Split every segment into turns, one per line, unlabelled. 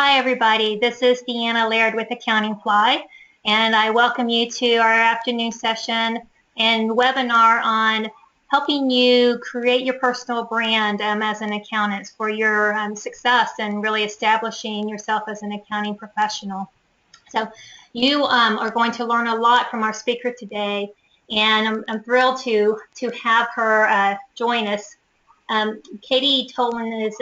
Hi everybody, this is Deanna Laird with Accounting Fly, and I welcome you to our afternoon session and webinar on helping you create your personal brand as an accountant for your success and really establishing yourself as an accounting professional. So you are going to learn a lot from our speaker today, and I'm thrilled to have her join us. Katie Tolin is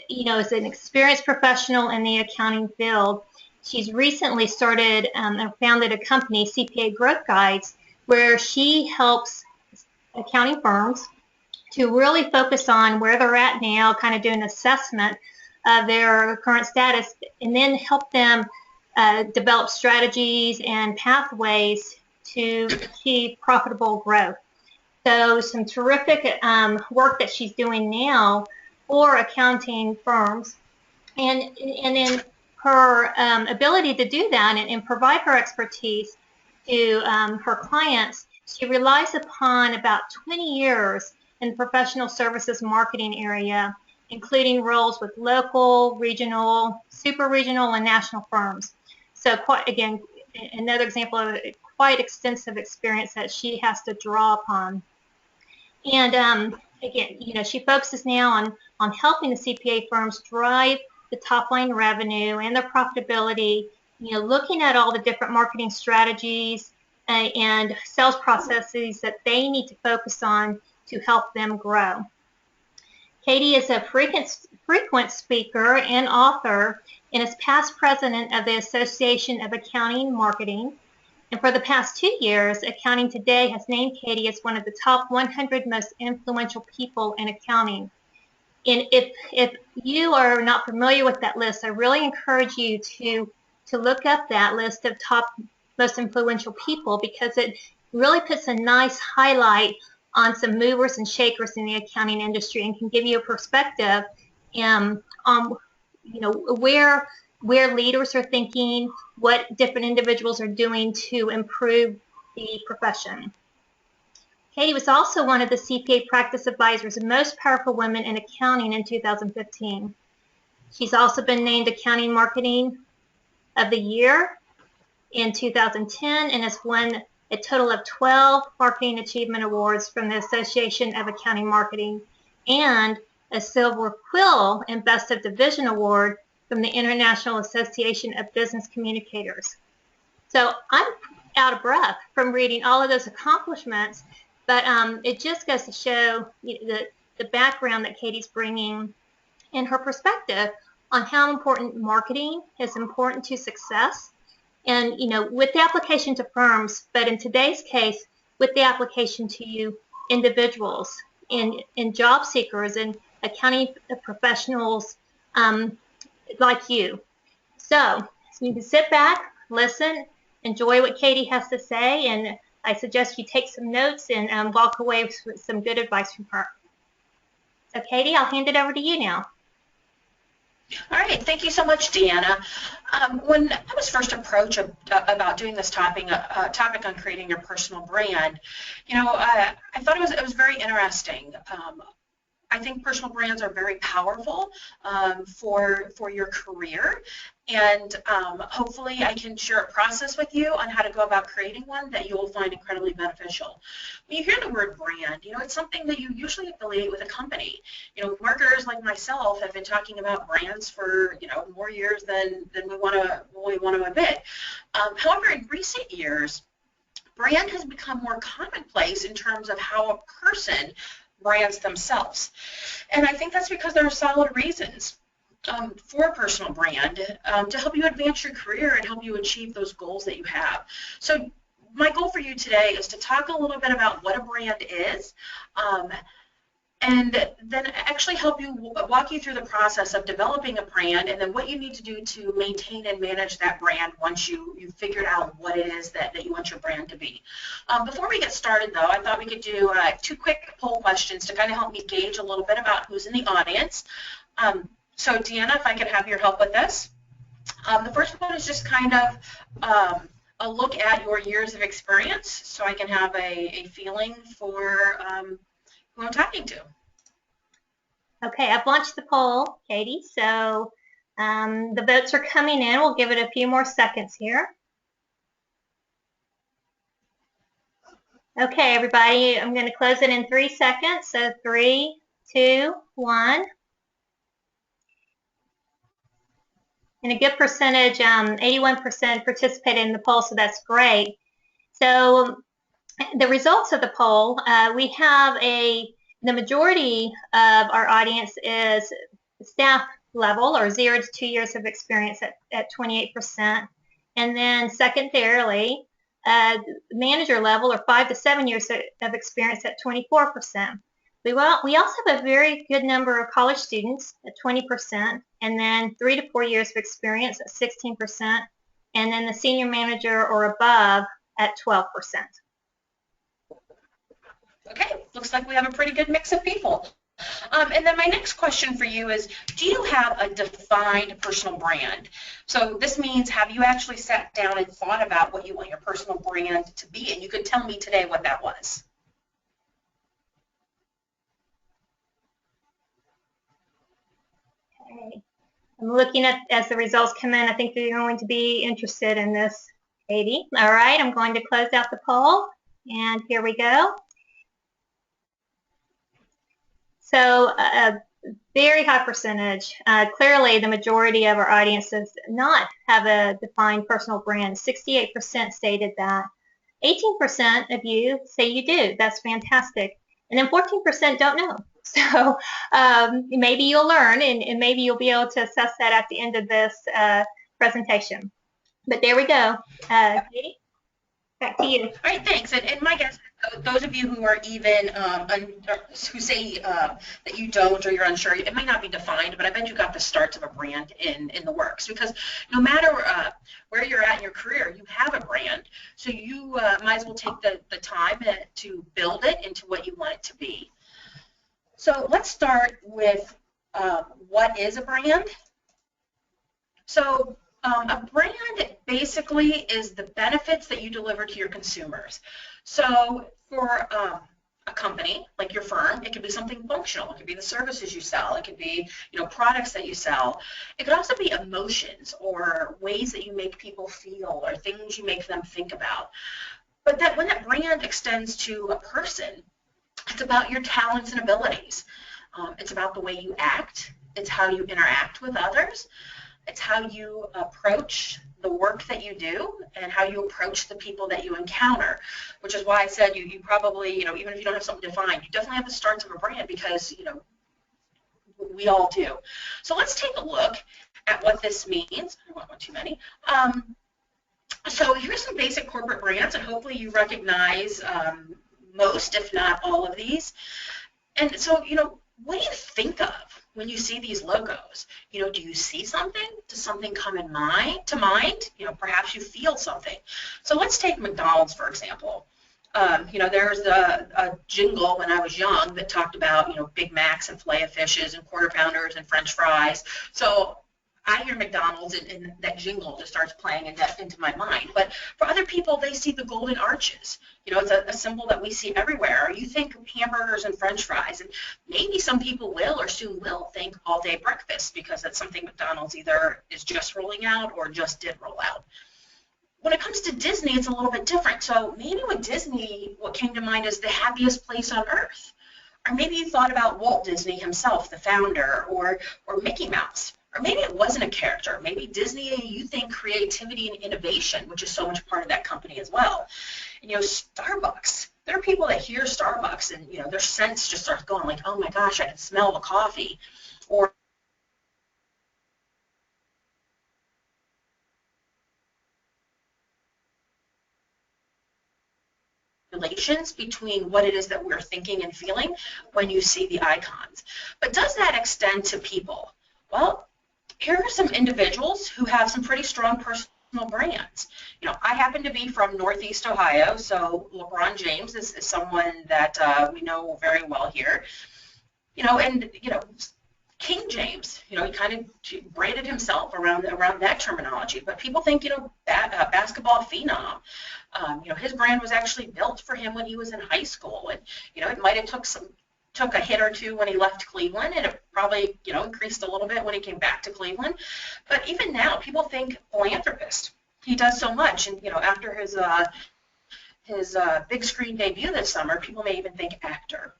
is an experienced professional in the accounting field. She's recently started and founded a company, CPA Growth Guides, where she helps accounting firms to really focus on where they're at now, kind of do an assessment of their current status, and then help them develop strategies and pathways to achieve profitable growth. So some terrific work that she's doing now for accounting firms, and in her ability to do that and provide her expertise to her clients, she relies upon about 20 years in the professional services marketing area, including roles with local, regional, super regional, and national firms. So quite, again, another example of quite extensive experience that she has to draw upon. And again, she focuses now on helping the CPA firms drive the top line revenue and their profitability, looking at all the different marketing strategies and sales processes that they need to focus on to help them grow. Katie is a frequent speaker and author and is past president of the Association of Accounting and Marketing. And for the past 2 years, Accounting Today has named Katie as one of the top 100 most influential people in accounting. And if you are not familiar with that list, I really encourage you to look up that list of top most influential people, because it really puts a nice highlight on some movers and shakers in the accounting industry and can give you a perspective on where leaders are thinking, what different individuals are doing to improve the profession. Katie was also one of the CPA Practice Advisor's most powerful women in accounting in 2015. She's also been named Accounting Marketing of the Year in 2010 and has won a total of 12 Marketing Achievement Awards from the Association of Accounting Marketing and a Silver Quill and Best of Division Award from the International Association of Business Communicators. So I'm out of breath from reading all of those accomplishments, but it just goes to show the background that Katie's bringing and her perspective on how important marketing is important to success. And, with the application to firms, but in today's case, with the application to individuals and job seekers and accounting professionals like you. So you can sit back, listen, enjoy what Katie has to say, and I suggest you take some notes and walk away with some good advice from her. So Katie, I'll hand it over to you now.
All right, thank you so much, Deanna. When I was first approached about doing this topic on creating your personal brand, I thought it was very interesting. I think personal brands are very powerful for your career, and hopefully I can share a process with you on how to go about creating one that you will find incredibly beneficial. When you hear the word brand, it's something that you usually affiliate with a company. Marketers like myself have been talking about brands for more years than we want to admit. However, in recent years, brand has become more commonplace in terms of how a person brands themselves. And I think that's because there are solid reasons for a personal brand to help you advance your career and help you achieve those goals that you have. So my goal for you today is to talk a little bit about what a brand is, and then actually help you walk you through the process of developing a brand, and then what you need to do to maintain and manage that brand once you've figured out what it is that you want your brand to be. Before we get started, though, I thought we could do 2 quick poll questions to kind of help me gauge a little bit about who's in the audience. So Deanna, if I could have your help with this. The first one is just kind of a look at your years of experience, so I can have a feeling for who I'm talking to.
Okay, I've launched the poll, Katie, so The votes are coming in. We'll give it a few more seconds here. Okay, everybody, I'm going to close it in 3 seconds. So 3, 2, 1. And a good percentage, 81% participated in the poll, so that's great. So the results of the poll, we have the majority of our audience is staff level, or 0 to 2 years of experience at 28%. And then secondarily, manager level, or 5 to 7 years of experience at 24%. We also have a very good number of college students at 20%, and then 3 to 4 years of experience at 16%, and then the senior manager or above at 12%.
Okay, looks like we have a pretty good mix of people. And then my next question for you is, do you have a defined personal brand? So this means, have you actually sat down and thought about what you want your personal brand to be? And you could tell me today what that was.
Okay. I'm looking at, as the results come in, I think you're going to be interested in this, Katie. All right, I'm going to close out the poll, and here we go. So a very high percentage. Clearly, the majority of our audience does not have a defined personal brand. 68% stated that. 18% of you say you do. That's fantastic. And then 14% don't know. So maybe you'll learn, and maybe you'll be able to assess that at the end of this presentation. But there we go. Katie, back to you.
All right, thanks. And my guess, those of you who are even, who say that you don't or you're unsure, it might not be defined, but I bet you got the starts of a brand in the works, because no matter where you're at in your career, you have a brand. So you might as well take the time to build it into what you want it to be. So let's start with what is a brand? So a brand basically is the benefits that you deliver to your consumers. So for a company like your firm, it could be something functional. It could be the services you sell. It could be, products that you sell. It could also be emotions or ways that you make people feel or things you make them think about. But when that brand extends to a person, it's about your talents and abilities. It's about the way you act. It's how you interact with others. It's how you approach the work that you do and how you approach the people that you encounter, which is why I said you probably, even if you don't have something defined, you definitely have the starts of a brand, because, we all do. So let's take a look at what this means. I don't want too many. So here's some basic corporate brands, and hopefully you recognize most, if not all of these. And so, what do you think of when you see these logos? Do you see something? Does something come to mind? Perhaps you feel something. So let's take McDonald's, for example. There's a jingle when I was young that talked about, Big Macs and Filet-O-Fishes and Quarter Pounders and French fries. So I hear McDonald's, and that jingle just starts playing into my mind. But for other people, they see the golden arches. It's a symbol that we see everywhere. Or you think hamburgers and French fries, and maybe some people will or soon will think all-day breakfast, because that's something McDonald's either is just rolling out or just did roll out. When it comes to Disney, it's a little bit different. So maybe with Disney, what came to mind is the happiest place on earth. Or maybe you thought about Walt Disney himself, the founder, or Mickey Mouse. Or maybe it wasn't a character. Maybe Disney, you think creativity and innovation, which is so much part of that company as well. And, Starbucks. There are people that hear Starbucks, and, their sense just starts going like, oh my gosh, I can smell the coffee. Or relations between what it is that we're thinking and feeling when you see the icons. But does that extend to people? Well, here are some individuals who have some pretty strong personal brands. I happen to be from Northeast Ohio, so LeBron James is someone that we know very well here. And King James, he kind of branded himself around that terminology. But people think, basketball phenom. His brand was actually built for him when he was in high school, and it might have took some took a hit or two when he left Cleveland, and it probably, increased a little bit when he came back to Cleveland. But even now, people think philanthropist. He does so much, and after his big screen debut this summer, people may even think actor.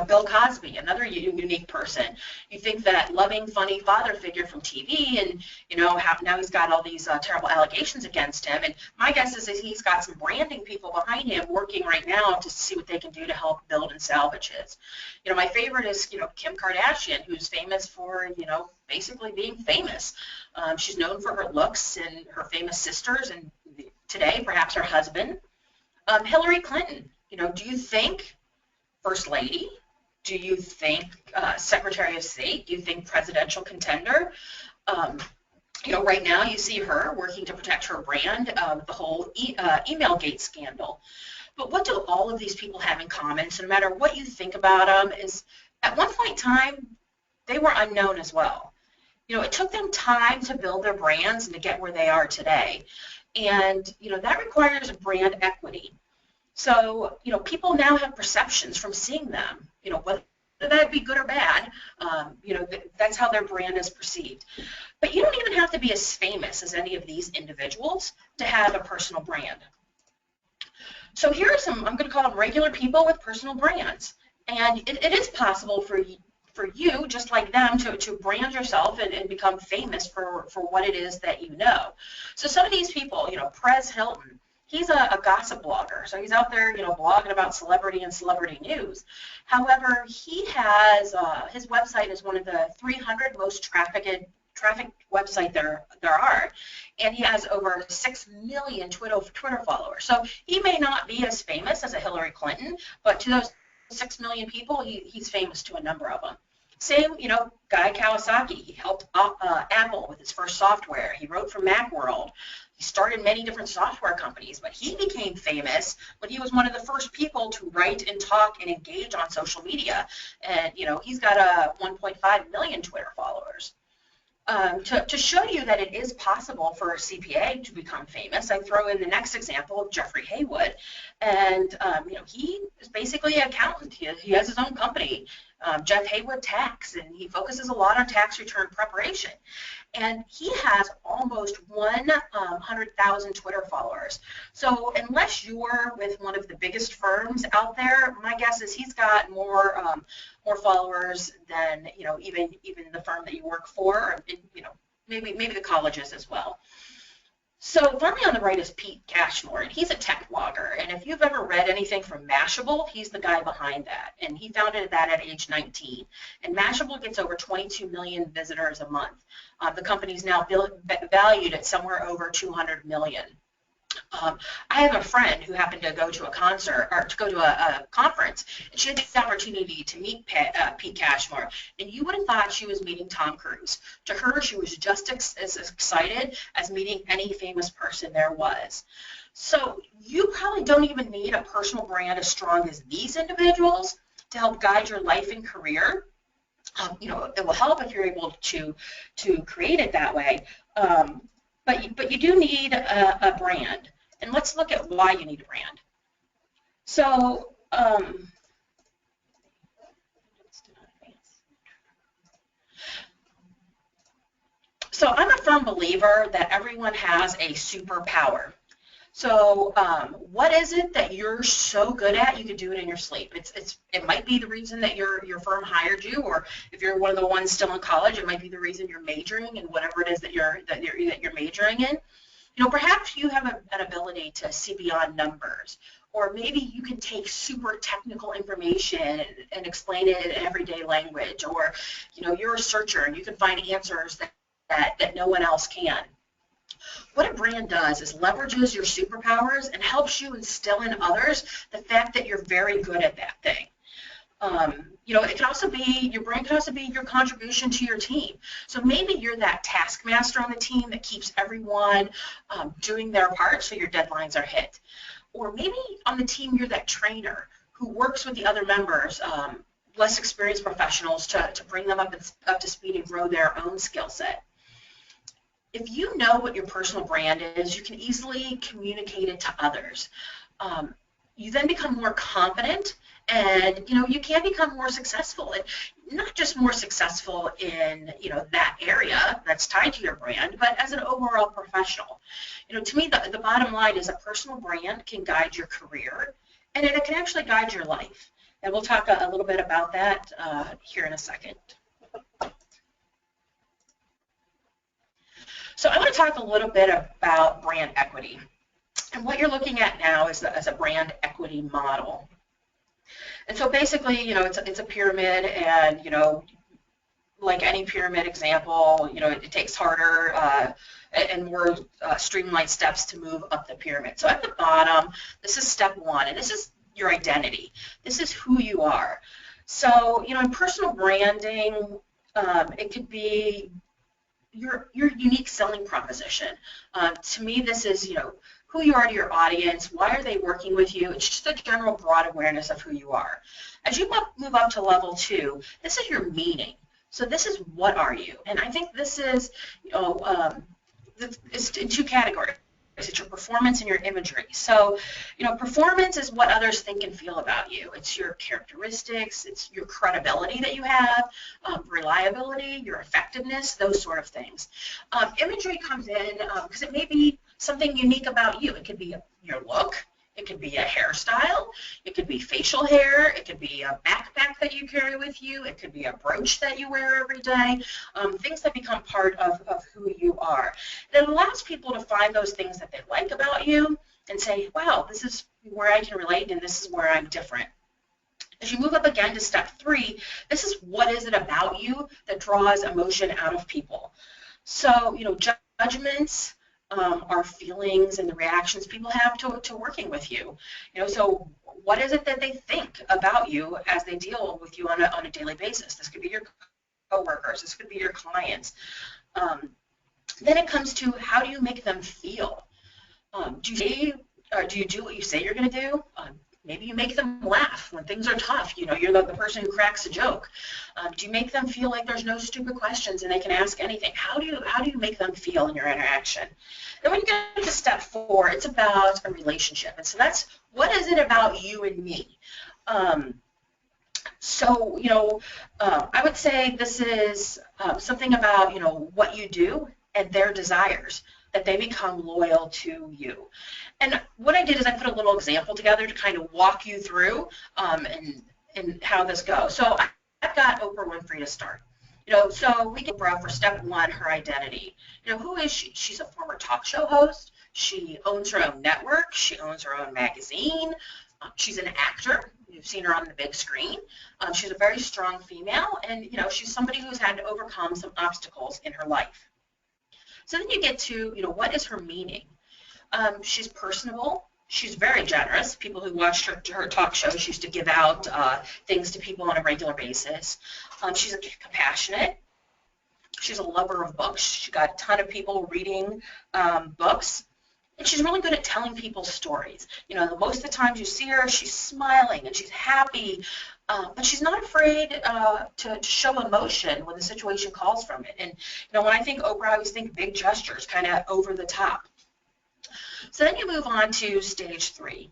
Bill Cosby, another unique person. You think that loving, funny father figure from TV, and now he's got all these terrible allegations against him. And my guess is that he's got some branding people behind him working right now to see what they can do to help build and salvage his. My favorite is Kim Kardashian, who's famous for basically being famous. She's known for her looks and her famous sisters, and today perhaps her husband. Hillary Clinton. Do you think First Lady? Do you think Secretary of State? Do you think presidential contender? Right now you see her working to protect her brand, the whole email gate scandal. But what do all of these people have in common? So no matter what you think about them, is at one point in time, they were unknown as well. It took them time to build their brands and to get where they are today. And, that requires brand equity. So, people now have perceptions from seeing them, whether that be good or bad, that's how their brand is perceived. But you don't even have to be as famous as any of these individuals to have a personal brand. So here are some, I'm going to call them regular people with personal brands. And it is possible for you, just like them, to brand yourself and become famous for what it is that you know. So some of these people, Perez Hilton, he's a gossip blogger, so he's out there, blogging about celebrity and celebrity news. However, he has his website is one of the 300 most trafficked website there are, and he has over 6 million Twitter followers. So he may not be as famous as a Hillary Clinton, but to those 6 million people, he's famous to a number of them. Same, Guy Kawasaki. He helped Apple with his first software. He wrote for Macworld. He started many different software companies, but he became famous when he was one of the first people to write and talk and engage on social media. And, he's got 1.5 million Twitter followers. To show you that it is possible for a CPA to become famous, I throw in the next example of Jeffrey Haywood. And, he is basically an accountant. He has his own company, Jeff Haywood Tax, and he focuses a lot on tax return preparation. And he has almost 100,000 Twitter followers. So unless you're with one of the biggest firms out there, my guess is he's got more followers than even the firm that you work for, or maybe the colleges as well. So finally on the right is Pete Cashmore, and he's a tech blogger. And if you've ever read anything from Mashable, he's the guy behind that. And he founded that at age 19. And Mashable gets over 22 million visitors a month. The company's now valued at somewhere over 200 million. I have a friend who happened to go to a concert, or to go to a conference, and she had the opportunity to meet Pete Cashmore, and you would have thought she was meeting Tom Cruise. To her, she was just as excited as meeting any famous person there was. So you probably don't even need a personal brand as strong as these individuals to help guide your life and career. It will help if you're able to create it that way. But you do need a brand, and let's look at why you need a brand. So, I'm a firm believer that everyone has a superpower. So what is it that you're so good at you could do it in your sleep? It might be the reason that your firm hired you, or if you're one of the ones still in college, it might be the reason you're majoring in whatever it is that you're majoring in. Perhaps you have an ability to see beyond numbers, or maybe you can take super technical information and explain it in everyday language, or you're a searcher and you can find answers that no one else can. What a brand does is leverages your superpowers and helps you instill in others the fact that you're very good at that thing. It can also be, your brand can also be your contribution to your team. So maybe you're that taskmaster on the team that keeps everyone doing their part so your deadlines are hit. Or maybe on the team you're that trainer who works with the other members, less experienced professionals, to bring them up to speed and grow their own skill set. If you know what your personal brand is, you can easily communicate it to others. You then become more confident And, you can become more successful, and not just more successful in, that area that's tied to your brand, but as an overall professional. To me, the bottom line is a personal brand can guide your career, and it can actually guide your life. And we'll talk a little bit about that here in a second. So I want to talk a little bit about brand equity. And what you're looking at now is a brand equity model. And so basically, it's a pyramid, and, like any pyramid example, it takes harder and more streamlined steps to move up the pyramid. So at the bottom, this is step one, and this is your identity. This is who you are. So, in personal branding, it could be your unique selling proposition. To me, this is, who you are to your audience, why are they working with you. It's just a general broad awareness of who you are. As you move up to level 2, this is your meaning. So this is, what are you? And I think this is, it's in 2 categories. It's your performance and your imagery. So, performance is what others think and feel about you. It's your characteristics, it's your credibility that you have, reliability, your effectiveness, those sort of things. Imagery comes in because it may be something unique about you. It could be your look, it could be a hairstyle, it could be facial hair, it could be a backpack that you carry with you, it could be a brooch that you wear every day, things that become part of who you are. It allows people to find those things that they like about you and say, wow, this is where I can relate, and this is where I'm different. As you move up again to step 3, this is, what is it about you that draws emotion out of people. So, judgments, our feelings and the reactions people have to working with you. So what is it that they think about you as they deal with you on a daily basis? This could be your coworkers, this could be your clients. Then it comes to, how do you make them feel? Do you do what you say you're going to do? Maybe you make them laugh when things are tough. You're the person who cracks a joke. Do you make them feel like there's no stupid questions and they can ask anything? How do you make them feel in your interaction? Then when you get to step 4, it's about a relationship. And so that's, what is it about you and me? So, I would say this is something about, what you do and their desires, that they become loyal to you. And what I did is I put a little example together to kind of walk you through and how this goes. So I've got Oprah Winfrey to start. So we get Oprah for step 1, her identity. Who is she? She's a former talk show host. She owns her own network. She owns her own magazine. She's an actor. You've seen her on the big screen. She's a very strong female, and she's somebody who's had to overcome some obstacles in her life. So then you get to, what is her meaning? She's personable. She's very generous. People who watched her talk shows used to give out things to people on a regular basis. She's compassionate. She's a lover of books. She got a ton of people reading books. And she's really good at telling people stories. Most of the times you see her, she's smiling and she's happy, but she's not afraid to show emotion when the situation calls from it. And when I think Oprah, I always think big gestures, kind of over the top. So then you move on to stage 3.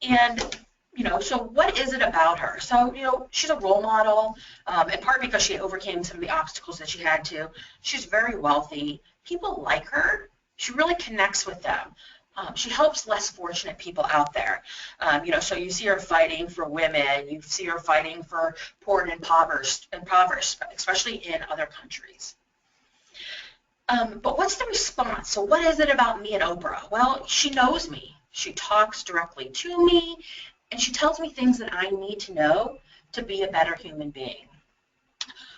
And, so what is it about her? So, she's a role model, in part because she overcame some of the obstacles that she had to. She's very wealthy. People like her. She really connects with them. She helps less fortunate people out there. So you see her fighting for women. You see her fighting for poor and impoverished, especially in other countries. But what's the response? So what is it about me and Oprah? Well, she knows me. She talks directly to me, and she tells me things that I need to know to be a better human being.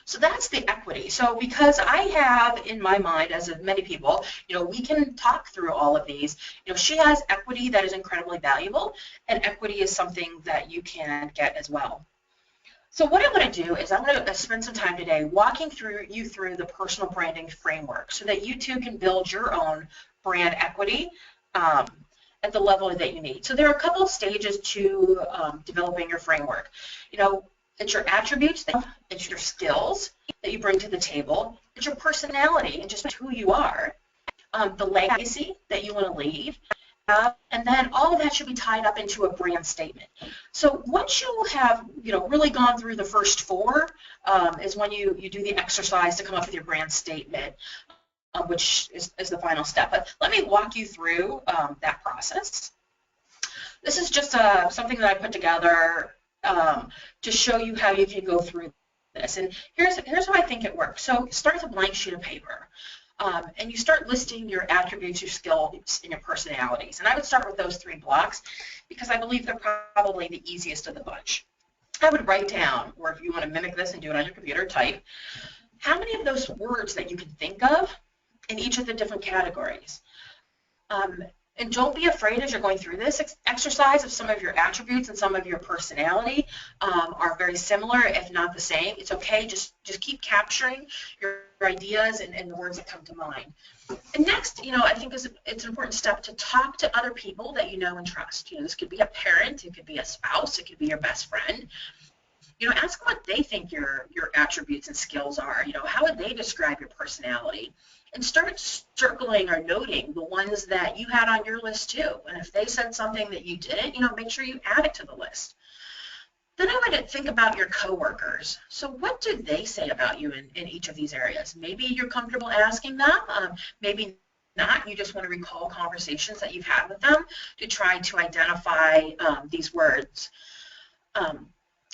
So that's the equity. So because I have in my mind, as many people, we can talk through all of these. She has equity that is incredibly valuable, and equity is something that you can get as well. So what I'm going to do is I'm going to spend some time today walking you through the personal branding framework so that you too can build your own brand equity at the level that you need. So there are a couple of stages to developing your framework. It's your attributes, it's your skills that you bring to the table, it's your personality and just who you are, the legacy that you want to leave, and then all of that should be tied up into a brand statement. So once you have, really gone through the first four, is when you do the exercise to come up with your brand statement, which is the final step. But let me walk you through that process. This is just something that I put together to show you how you can go through this. And here's how I think it works. So start with a blank sheet of paper. And you start listing your attributes, your skills, and your personalities. And I would start with those 3 blocks because I believe they're probably the easiest of the bunch. I would write down, or if you want to mimic this and do it on your computer, type how many of those words that you can think of in each of the different categories. And don't be afraid as you're going through this exercise if some of your attributes and some of your personality are very similar, if not the same. It's okay. Just keep capturing your ideas and the words that come to mind. And next, I think it's an important step to talk to other people that you know and trust. This could be a parent, it could be a spouse, it could be your best friend. Ask what they think your attributes and skills are. How would they describe your personality? And start circling or noting the ones that you had on your list too. And if they said something that you didn't, make sure you add it to the list. Then I would think about your coworkers. So what do they say about you in each of these areas? Maybe you're comfortable asking them. Maybe not. You just want to recall conversations that you've had with them to try to identify these words.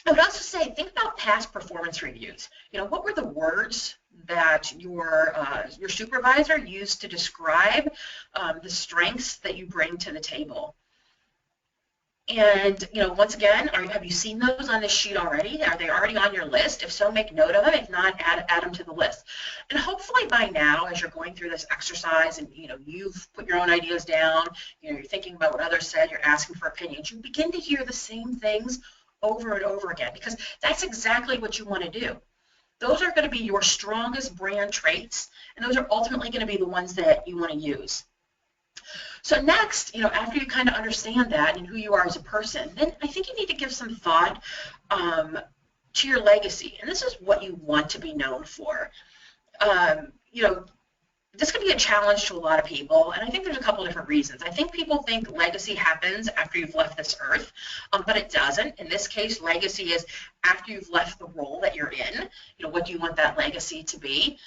I would also say, think about past performance reviews. What were the words that your supervisor used to describe the strengths that you bring to the table? And, once again, have you seen those on this sheet already? Are they already on your list? If so, make note of them. If not, add them to the list. And hopefully by now, as you're going through this exercise and, you've put your own ideas down, you're thinking about what others said, you're asking for opinions, you begin to hear the same things over and over again, because that's exactly what you want to do. Those are going to be your strongest brand traits, and those are ultimately going to be the ones that you want to use. So next, after you kind of understand that and who you are as a person, then I think you need to give some thought to your legacy, and this is what you want to be known for. This can be a challenge to a lot of people, and I think there's a couple different reasons. I think people think legacy happens after you've left this earth, but it doesn't. In this case, legacy is after you've left the role that you're in. What do you want that legacy to be?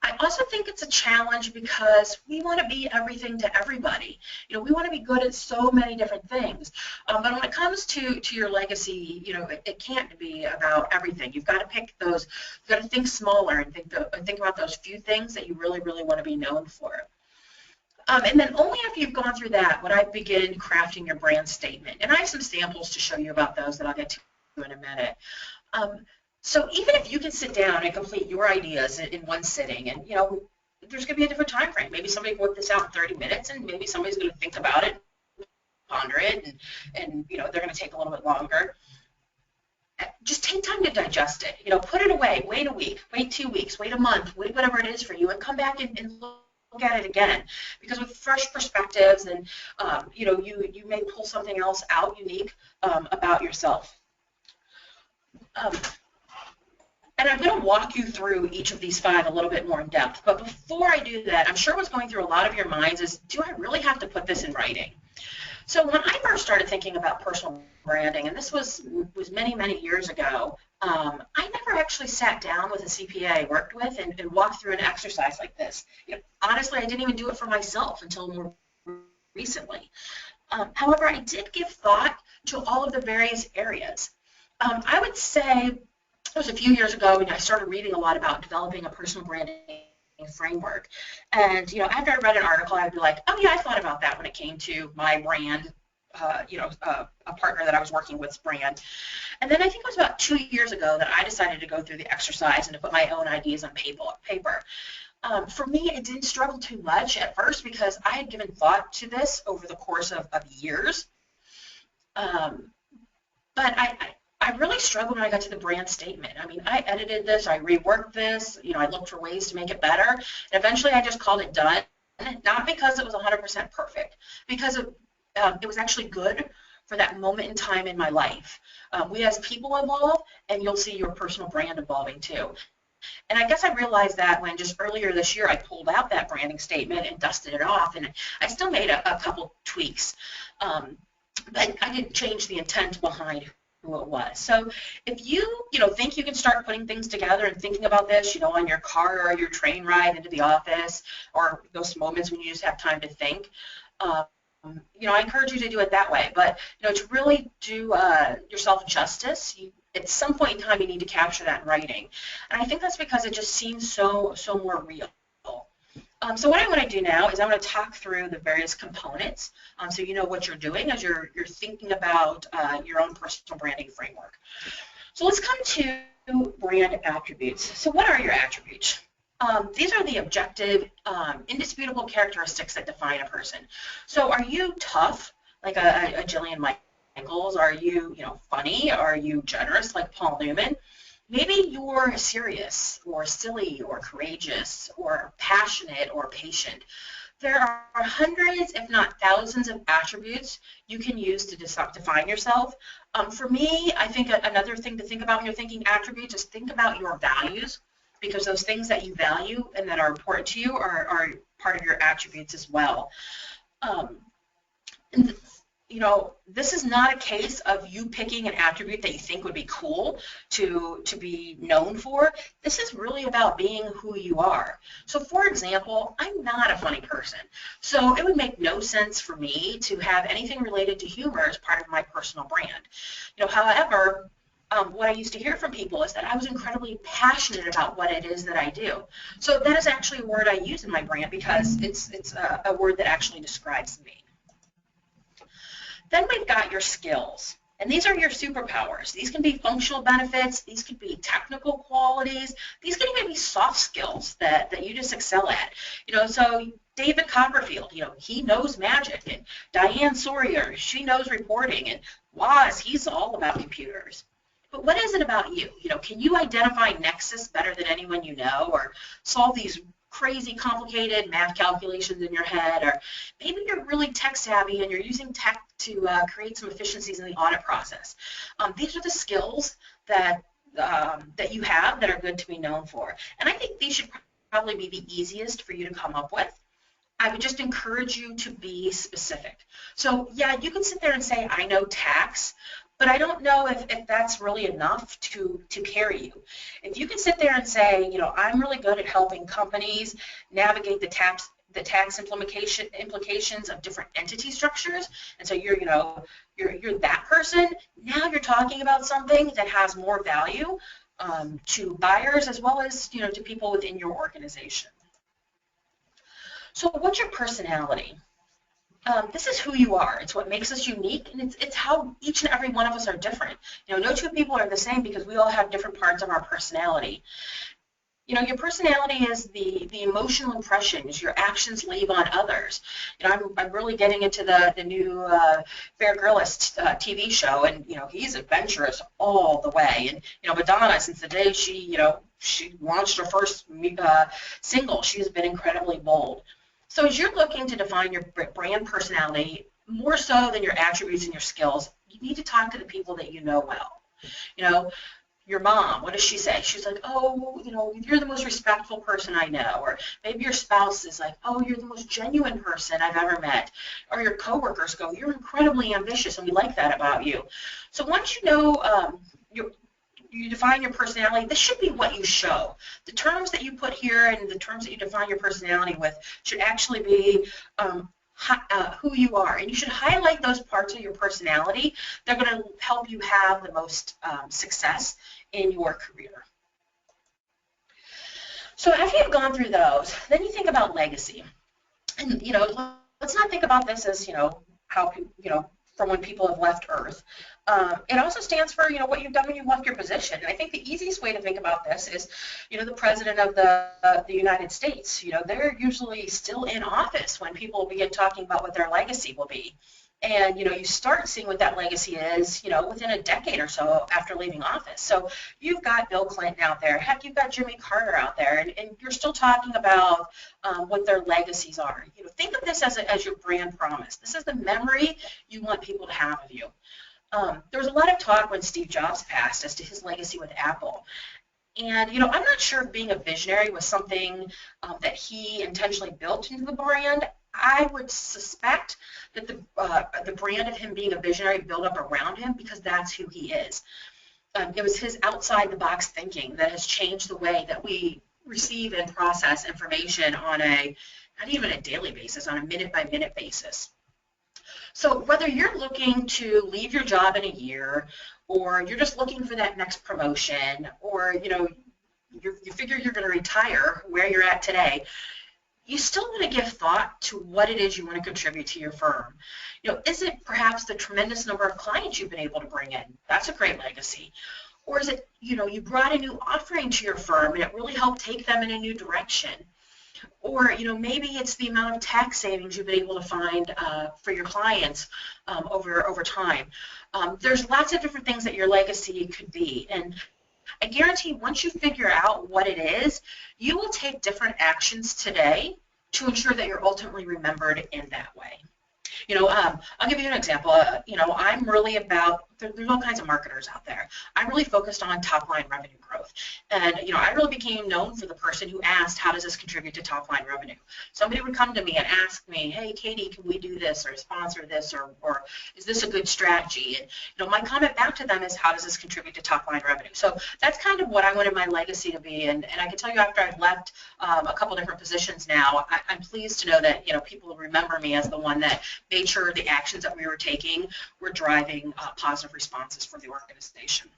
I also think it's a challenge because we want to be everything to everybody. We want to be good at so many different things. But when it comes to your legacy, it can't be about everything. You've got to pick those. You've got to think smaller and think about those few things that you really, really want to be known for. And then only after you've gone through that would I begin crafting your brand statement. And I have some samples to show you about those that I'll get to in a minute. So even if you can sit down and complete your ideas in one sitting, and there's going to be a different time frame. Maybe somebody worked this out in 30 minutes, and maybe somebody's going to think about it, ponder it, and they're going to take a little bit longer. Just take time to digest it. Put it away. Wait a week. Wait 2 weeks. Wait a month. Wait whatever it is for you, and come back and look at it again. Because with fresh perspectives, and you may pull something else out unique about yourself. And I'm going to walk you through each of these 5 a little bit more in depth. But before I do that, I'm sure what's going through a lot of your minds is, do I really have to put this in writing? So when I first started thinking about personal branding, and this was many, many years ago, I never actually sat down with a CPA I worked with and walked through an exercise like this. Honestly, I didn't even do it for myself until more recently. However, I did give thought to all of the various areas. I would say, it was a few years ago, and I started reading a lot about developing a personal branding framework. And after I read an article, I'd be like, oh yeah, I thought about that when it came to my brand, a partner that I was working with's brand. And then I think it was about 2 years ago that I decided to go through the exercise and to put my own ideas on paper. For me, it didn't struggle too much at first because I had given thought to this over the course of years. But I really struggled when I got to the brand statement. I mean, I edited this, I reworked this, I looked for ways to make it better, and eventually I just called it done, not because it was 100% perfect, because it was actually good for that moment in time in my life. We as people evolve, and you'll see your personal brand evolving too. And I guess I realized that when just earlier this year I pulled out that branding statement and dusted it off, and I still made a couple tweaks, but I didn't change the intent behind who it was. So if you think you can start putting things together and thinking about this, on your car or your train ride into the office, or those moments when you just have time to think, I encourage you to do it that way. But to really do yourself justice, at some point in time you need to capture that in writing, and I think that's because it just seems so more real. So what I want to do now is I want to talk through the various components, so you know what you're doing as you're thinking about your own personal branding framework. So let's come to brand attributes. So what are your attributes? These are the objective, indisputable characteristics that define a person. So are you tough, like a Jillian Michaels? Are you, funny? Are you generous, like Paul Newman? Maybe you're serious or silly or courageous or passionate or patient. There are hundreds, if not thousands, of attributes you can use to define yourself. For me, I think another thing to think about when you're thinking attributes is think about your values, because those things that you value and that are important to you are part of your attributes as well. This is not a case of you picking an attribute that you think would be cool to be known for. This is really about being who you are. So for example, I'm not a funny person. So it would make no sense for me to have anything related to humor as part of my personal brand. However, what I used to hear from people is that I was incredibly passionate about what it is that I do. So that is actually a word I use in my brand because it's a word that actually describes me. Then we've got your skills, and these are your superpowers. These can be functional benefits, these could be technical qualities, these can even be soft skills that you just excel at. So David Copperfield, he knows magic, and Diane Sawyer, she knows reporting, and Woz, he's all about computers. But what is it about you? Can you identify nexus better than anyone you know, or solve these crazy complicated math calculations in your head, or maybe you're really tech savvy and you're using tech to create some efficiencies in the audit process. These are the skills that you have that are good to be known for. And I think these should probably be the easiest for you to come up with. I would just encourage you to be specific. So yeah, you can sit there and say, I know tax, but I don't know if that's really enough to carry you. If you can sit there and say, I'm really good at helping companies navigate the tax implications of different entity structures, and so you're that person, now you're talking about something that has more value to buyers as well as to people within your organization. So what's your personality? This is who you are. It's what makes us unique, and it's how each and every one of us are different. No two people are the same because we all have different parts of our personality. Your personality is the emotional impressions your actions leave on others. I'm really getting into the new Bear Grylls TV show, and he's adventurous all the way. And Madonna, since the day she launched her first single, she has been incredibly bold. So as you're looking to define your brand personality, more so than your attributes and your skills, you need to talk to the people that you know well. Your mom, what does she say? She's like, oh, you're the most respectful person I know. Or maybe your spouse is like, oh, you're the most genuine person I've ever met. Or your coworkers go, you're incredibly ambitious, and we like that about you. So once you define your personality, this should be what you show. The terms that you put here and the terms that you define your personality with should actually be who you are. And you should highlight those parts of your personality that are going to help you have the most success in your career. So after you've gone through those, then you think about legacy. And, let's not think about this as, how, from when people have left Earth. It also stands for, what you've done when you left your position. And I think the easiest way to think about this is, the President of the United States. They're usually still in office when people begin talking about what their legacy will be. And, you start seeing what that legacy is, within a decade or so after leaving office. So you've got Bill Clinton out there. Heck, you've got Jimmy Carter out there. And you're still talking about what their legacies are. Think of this as your brand promise. This is the memory you want people to have of you. There was a lot of talk when Steve Jobs passed as to his legacy with Apple. And, I'm not sure if being a visionary was something that he intentionally built into the brand. I would suspect that the brand of him being a visionary built up around him because that's who he is. It was his outside the box thinking that has changed the way that we receive and process information on not even a daily basis, on a minute by minute basis. So whether you're looking to leave your job in a year, or you're just looking for that next promotion, or you figure you're going to retire where you're at today, you still want to give thought to what it is you want to contribute to your firm. Is it perhaps the tremendous number of clients you've been able to bring in? That's a great legacy. Or is it, you brought a new offering to your firm and it really helped take them in a new direction? Or, maybe it's the amount of tax savings you've been able to find for your clients over time. There's lots of different things that your legacy could be. And I guarantee once you figure out what it is, you will take different actions today to ensure that you're ultimately remembered in that way. I'll give you an example. I'm really about, there's all kinds of marketers out there. I'm really focused on top line revenue growth. And, I really became known for the person who asked, how does this contribute to top line revenue? Somebody would come to me and ask me, hey, Katie, can we do this or sponsor this or is this a good strategy? And, my comment back to them is, how does this contribute to top line revenue? So that's kind of what I wanted my legacy to be. And I can tell you after I've left a couple different positions now, I'm pleased to know that, people remember me as the one that made sure the actions that we were taking were driving positive responses for the organization.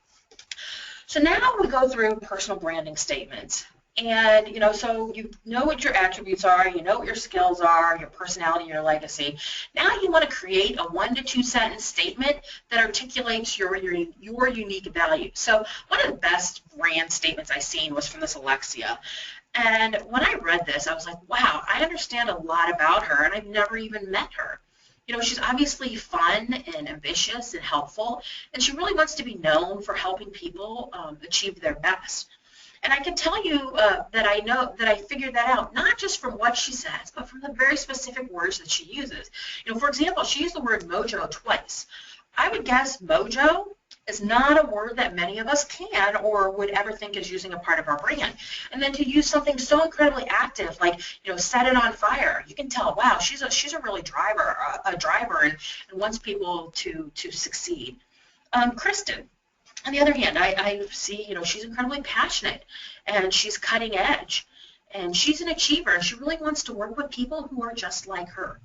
So now we go through personal branding statements. And, so you know what your attributes are, you know what your skills are, your personality, your legacy. Now you want to create a 1 to 2 sentence statement that articulates your unique value. So one of the best brand statements I've seen was from this Alexia. And when I read this, I was like, wow, I understand a lot about her, and I've never even met her. She's obviously fun and ambitious and helpful, and she really wants to be known for helping people achieve their best. And I can tell you that I figured that out, not just from what she says, but from the very specific words that she uses. For example, she used the word mojo twice. I would guess mojo is not a word that many of us can or would ever think is using a part of our brand. And then to use something so incredibly active, like, set it on fire, you can tell, wow, she's a really driver and wants people to succeed. Kristen, on the other hand, I see, she's incredibly passionate and she's cutting edge and she's an achiever and she really wants to work with people who are just like her.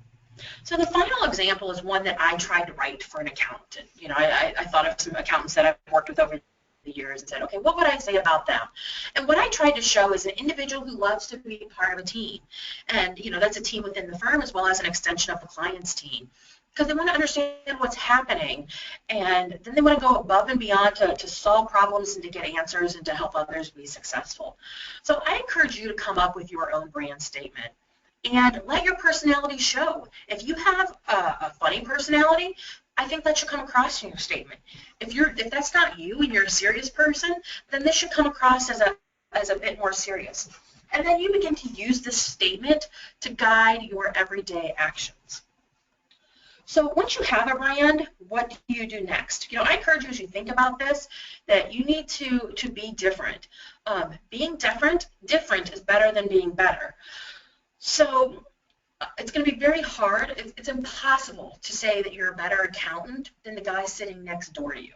So the final example is one that I tried to write for an accountant. I thought of some accountants that I've worked with over the years and said, okay, what would I say about them? And what I tried to show is an individual who loves to be part of a team. And, that's a team within the firm as well as an extension of the client's team. Because they want to understand what's happening, and then they want to go above and beyond to solve problems and to get answers and to help others be successful. So I encourage you to come up with your own brand statement. And let your personality show. If you have a funny personality, I think that should come across in your statement. If that's not you and you're a serious person, then this should come across as a bit more serious. And then you begin to use this statement to guide your everyday actions. So once you have a brand, what do you do next? I encourage you as you think about this that you need to be different. Being different is better than being better. So it's going to be very hard. It's impossible to say that you're a better accountant than the guy sitting next door to you,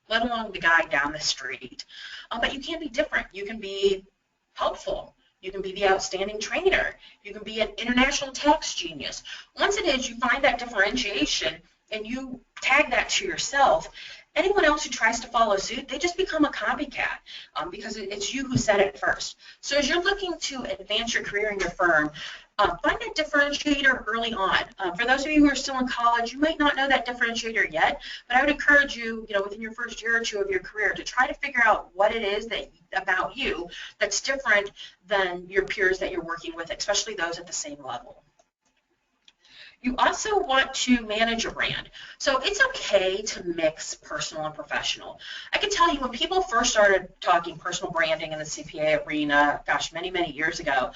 let alone the guy down the street. But you can be different. You can be helpful. You can be the outstanding trainer. You can be an international tax genius. Once it is, you find that differentiation and you tag that to yourself. Anyone else who tries to follow suit, they just become a copycat because it's you who said it first. So as you're looking to advance your career in your firm, find that differentiator early on. For those of you who are still in college, you might not know that differentiator yet, but I would encourage you, within your first year or two of your career to try to figure out what it is about you that's different than your peers that you're working with, especially those at the same level. You also want to manage your brand. So it's okay to mix personal and professional. I can tell you when people first started talking personal branding in the CPA arena, gosh, many, many years ago,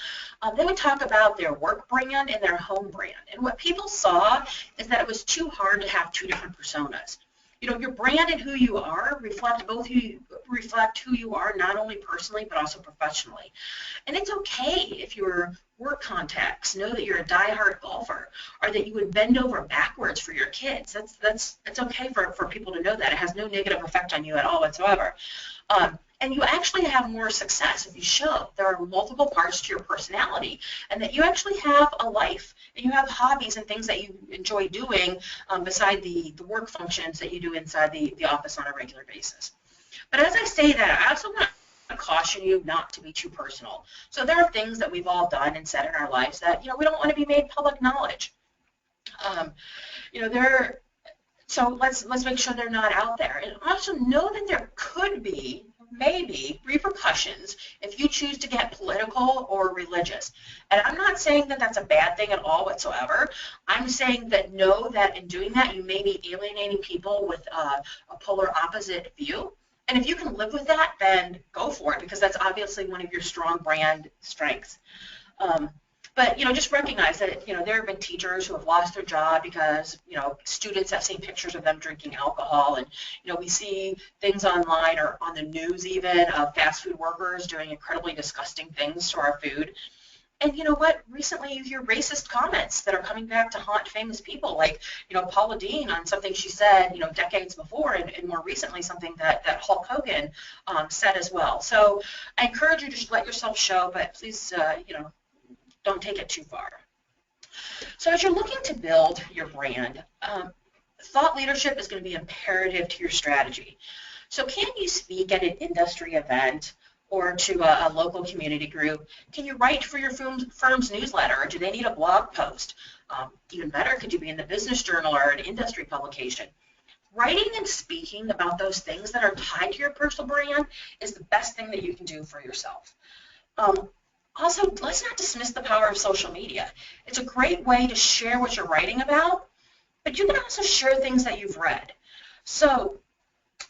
they would talk about their work brand and their home brand. And what people saw is that it was too hard to have two different personas. Your brand and who you are reflect both who reflect who you are, not only personally, but also professionally. And it's okay if your work contacts know that you're a diehard golfer, or that you would bend over backwards for your kids. It's okay for people to know that. It has no negative effect on you at all whatsoever. And you actually have more success if you show there are multiple parts to your personality, and that you actually have a life, and you have hobbies and things that you enjoy doing beside the work functions that you do inside the office on a regular basis. But as I say that, I also want to caution you not to be too personal. So there are things that we've all done and said in our lives that, we don't want to be made public knowledge. So let's make sure they're not out there. And also know that there could be, maybe, repercussions if you choose to get political or religious. And I'm not saying that that's a bad thing at all whatsoever. I'm saying that know that in doing that, you may be alienating people with a polar opposite view. And if you can live with that, then go for it, because that's obviously one of your strong brand strengths. But, just recognize that, there have been teachers who have lost their job because, students have seen pictures of them drinking alcohol. And, we see things online or on the news even of fast food workers doing incredibly disgusting things to our food. And you know what? Recently you hear racist comments that are coming back to haunt famous people, like, Paula Deen on something she said, decades before, and more recently something that Hulk Hogan said as well. So I encourage you to just let yourself show, but please, don't take it too far. So as you're looking to build your brand, thought leadership is going to be imperative to your strategy. So can you speak at an industry event or to a local community group? Can you write for your firm's newsletter, or do they need a blog post? Even better, could you be in the business journal or an industry publication? Writing and speaking about those things that are tied to your personal brand is the best thing that you can do for yourself. Also, let's not dismiss the power of social media. It's a great way to share what you're writing about, but you can also share things that you've read. So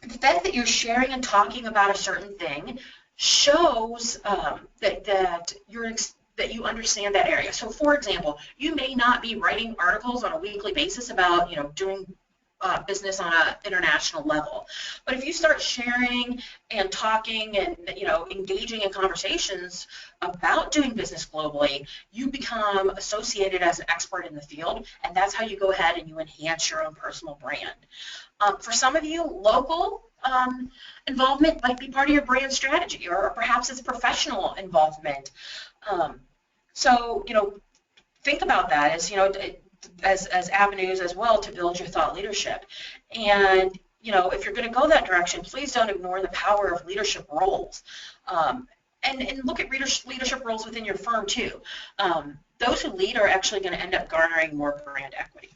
the fact that you're sharing and talking about a certain thing shows that you understand that area. So for example, you may not be writing articles on a weekly basis about, doing business on an international level. But if you start sharing and talking and engaging in conversations about doing business globally, you become associated as an expert in the field, and that's how you go ahead and you enhance your own personal brand. For some of you, local involvement might be part of your brand strategy, or perhaps it's professional involvement. So think about that as avenues as well to build your thought leadership. And if you're going to go that direction, please don't ignore the power of leadership roles. And look at leadership roles within your firm too. Those who lead are actually going to end up garnering more brand equity.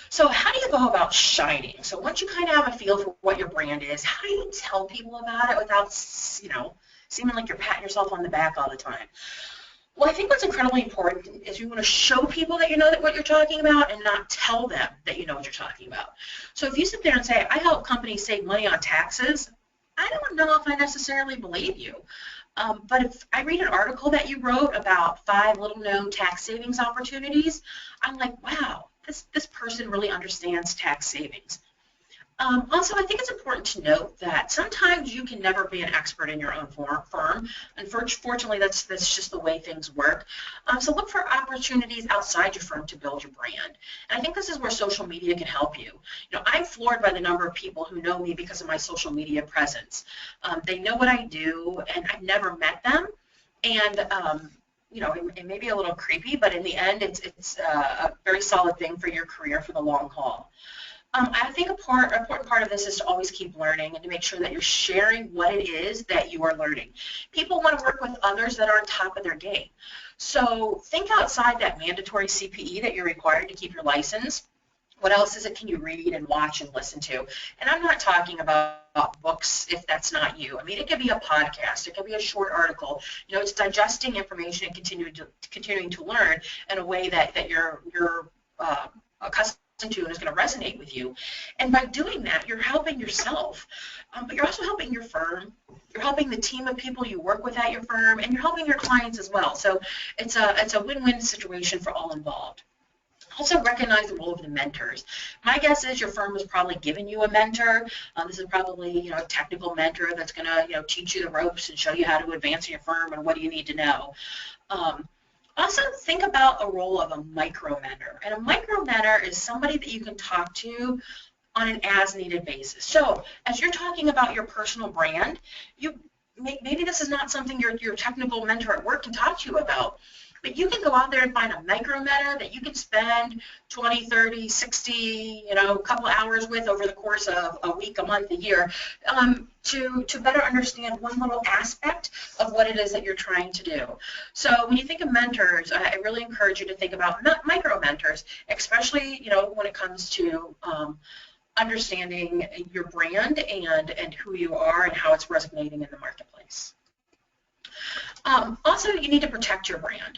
So how do you go about shining? So once you kind of have a feel for what your brand is, how do you tell people about it without seeming like you're patting yourself on the back all the time? Well, I think what's incredibly important is you want to show people that you know what you're talking about, and not tell them that you know what you're talking about. So if you sit there and say, I help companies save money on taxes, I don't know if I necessarily believe you. But if I read an article that you wrote about 5 little-known tax savings opportunities, I'm like, wow, this person really understands tax savings. Also, I think it's important to note that sometimes you can never be an expert in your own firm. Unfortunately, that's just the way things work. So look for opportunities outside your firm to build your brand. And I think this is where social media can help you. I'm floored by the number of people who know me because of my social media presence. They know what I do, and I've never met them. And it may be a little creepy, but in the end, it's a very solid thing for your career for the long haul. I think an important part of this is to always keep learning and to make sure that you're sharing what it is that you are learning. People want to work with others that are on top of their game. So think outside that mandatory CPE that you're required to keep your license. What else can you read and watch and listen to? And I'm not talking about books if that's not you. I mean, it could be a podcast. It could be a short article. It's digesting information and continuing to learn in a way that you're accustomed to and is going to resonate with you. And by doing that, you're helping yourself, but you're also helping your firm. You're helping the team of people you work with at your firm, and you're helping your clients as well. So it's a win-win situation for all involved. Also recognize the role of the mentors. My guess is your firm has probably given you a mentor. This is probably a technical mentor that's going to teach you the ropes and show you how to advance in your firm and what do you need to know. Also think about a role of a micro mentor. And a micro mentor is somebody that you can talk to on an as-needed basis. So as you're talking about your personal brand, maybe this is not something your technical mentor at work can talk to you about. But you can go out there and find a micro mentor that you can spend 20, 30, 60, a couple hours with over the course of a week, a month, a year, to better understand one little aspect of what it is that you're trying to do. So when you think of mentors, I really encourage you to think about micro mentors, especially when it comes to understanding your brand and who you are and how it's resonating in the marketplace. Also, you need to protect your brand.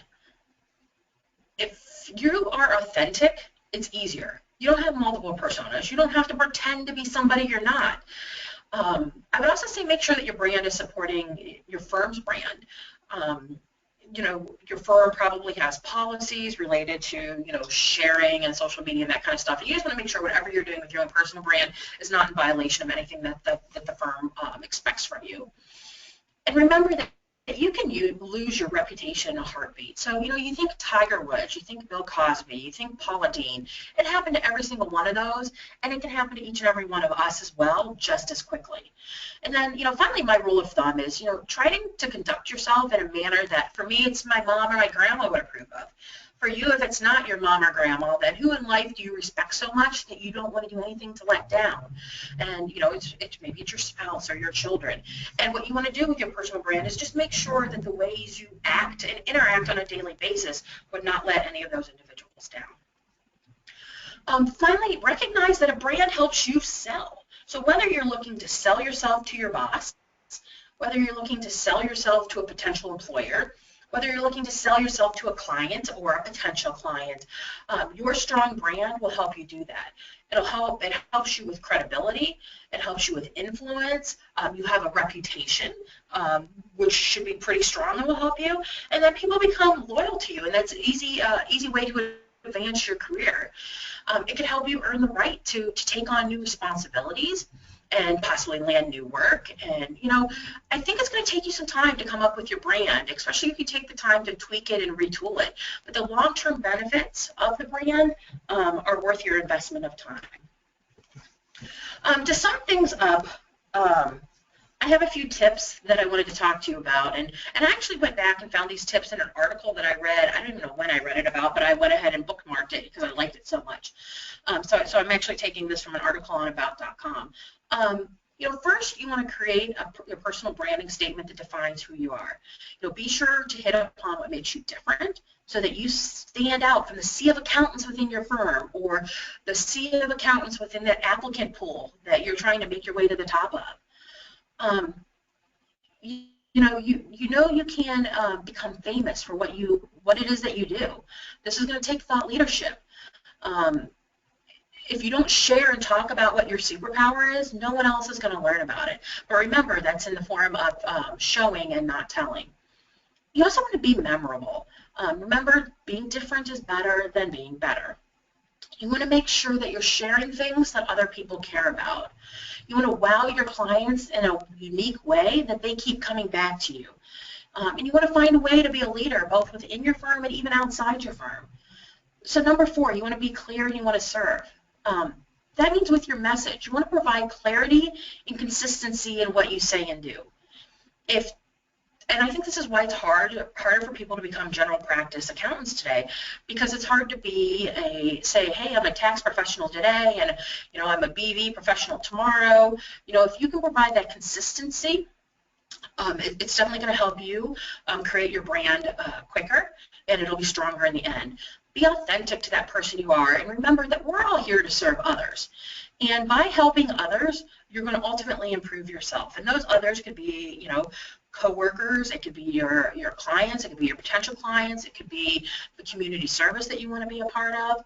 If you are authentic, it's easier. You don't have multiple personas. You don't have to pretend to be somebody you're not. I would also say make sure that your brand is supporting your firm's brand. Your firm probably has policies related to, sharing and social media and that kind of stuff. And you just want to make sure whatever you're doing with your own personal brand is not in violation of anything that the firm expects from you. And remember that you can lose your reputation in a heartbeat. So, you think Tiger Woods, you think Bill Cosby, you think Paula Deen. It happened to every single one of those, and it can happen to each and every one of us as well, just as quickly. And then, finally, my rule of thumb is, trying to conduct yourself in a manner that, for me, it's my mom or my grandma would approve of. For you, if it's not your mom or grandma, then who in life do you respect so much that you don't want to do anything to let down? And, maybe it's your spouse or your children. And what you want to do with your personal brand is just make sure that the ways you act and interact on a daily basis would not let any of those individuals down. Finally, recognize that a brand helps you sell. So whether you're looking to sell yourself to your boss, whether you're looking to sell yourself to a potential employer, whether you're looking to sell yourself to a client or a potential client, your strong brand will help you do that. It helps you with credibility. It helps you with influence. You have a reputation, which should be pretty strong and will help you. And then people become loyal to you, and that's an easy way to advance your career. It can help you earn the right to take on new responsibilities and possibly land new work. And, I think it's going to take you some time to come up with your brand, especially if you take the time to tweak it and retool it. But the long-term benefits of the brand are worth your investment of time. To sum things up, I have a few tips that I wanted to talk to you about, and I actually went back and found these tips in an article that I read. I don't even know when I read it about, but I went ahead and bookmarked it because I liked it so much. So I'm actually taking this from an article on about.com. First you want to create a personal branding statement that defines who you are. Be sure to hit upon what makes you different so that you stand out from the sea of accountants within your firm or the sea of accountants within that applicant pool that you're trying to make your way to the top of. You can become famous for what it is that you do. This is going to take thought leadership. If you don't share and talk about what your superpower is, no one else is going to learn about it. But remember, that's in the form of showing and not telling. You also want to be memorable. Remember, being different is better than being better. You want to make sure that you're sharing things that other people care about. You want to wow your clients in a unique way that they keep coming back to you. And you want to find a way to be a leader, both within your firm and even outside your firm. So number 4, you want to be clear and you want to serve. That means with your message, you want to provide clarity and consistency in what you say and do. And I think this is why it's harder for people to become general practice accountants today, because it's hard to say, hey, I'm a tax professional today, and I'm a BV professional tomorrow. If you can provide that consistency, it's definitely going to help you create your brand quicker, and it'll be stronger in the end. Be authentic to that person you are, and remember that we're all here to serve others. And by helping others, you're going to ultimately improve yourself. And those others could be, co-workers, it could be your clients, it could be your potential clients, it could be the community service that you want to be a part of.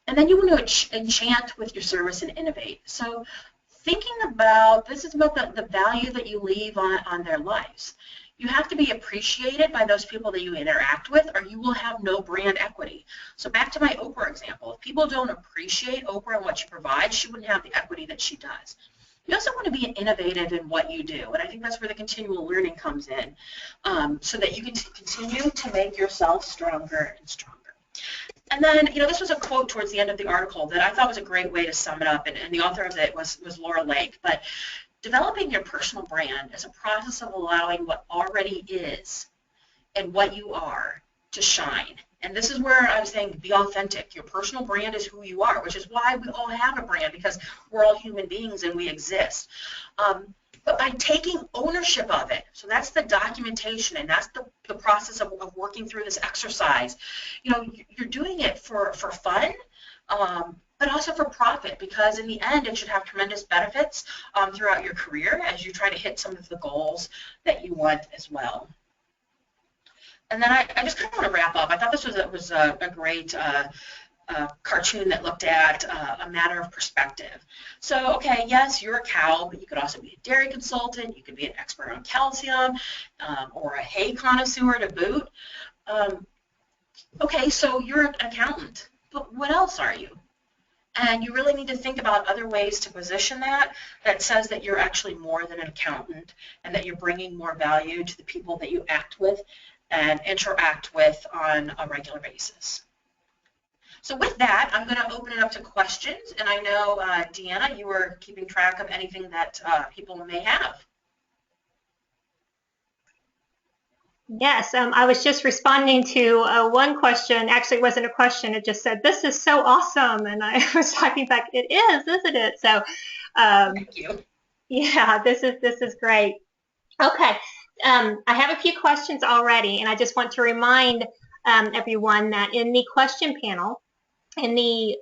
And then you want to enchant with your service and innovate. So thinking about, this is about the value that you leave on their lives. You have to be appreciated by those people that you interact with, or you will have no brand equity. So back to my Oprah example. If people don't appreciate Oprah and what she provides, she wouldn't have the equity that she does. You also want to be innovative in what you do, and I think that's where the continual learning comes in, so that you can continue to make yourself stronger and stronger. And then, this was a quote towards the end of the article that I thought was a great way to sum it up, and the author of it was Laura Lake. But developing your personal brand is a process of allowing what already is and what you are to shine. And this is where I'm saying be authentic. Your personal brand is who you are, which is why we all have a brand, because we're all human beings and we exist. But by taking ownership of it, so that's the documentation, and that's the process of working through this exercise. You're doing it for fun, but also for profit, because in the end it should have tremendous benefits throughout your career as you try to hit some of the goals that you want as well. And then I just kind of want to wrap up. I thought this was a great cartoon that looked at a matter of perspective. So, okay, yes, you're a cow, but you could also be a dairy consultant. You could be an expert on calcium, or a hay connoisseur to boot. Okay, so you're an accountant, but what else are you? And you really need to think about other ways to position that says that you're actually more than an accountant, and that you're bringing more value to the people that you act with and interact with on a regular basis. So with that, I'm going to open it up to questions, and I know, Deanna, you were keeping track of anything that people may have.
Yes, I was just responding to one question. Actually, it wasn't a question. It just said, "This is so awesome," and I was talking back, "It is, isn't it?" So,
thank you.
Yeah, this is great. Okay, I have a few questions already, and I just want to remind everyone that in the question panel, in the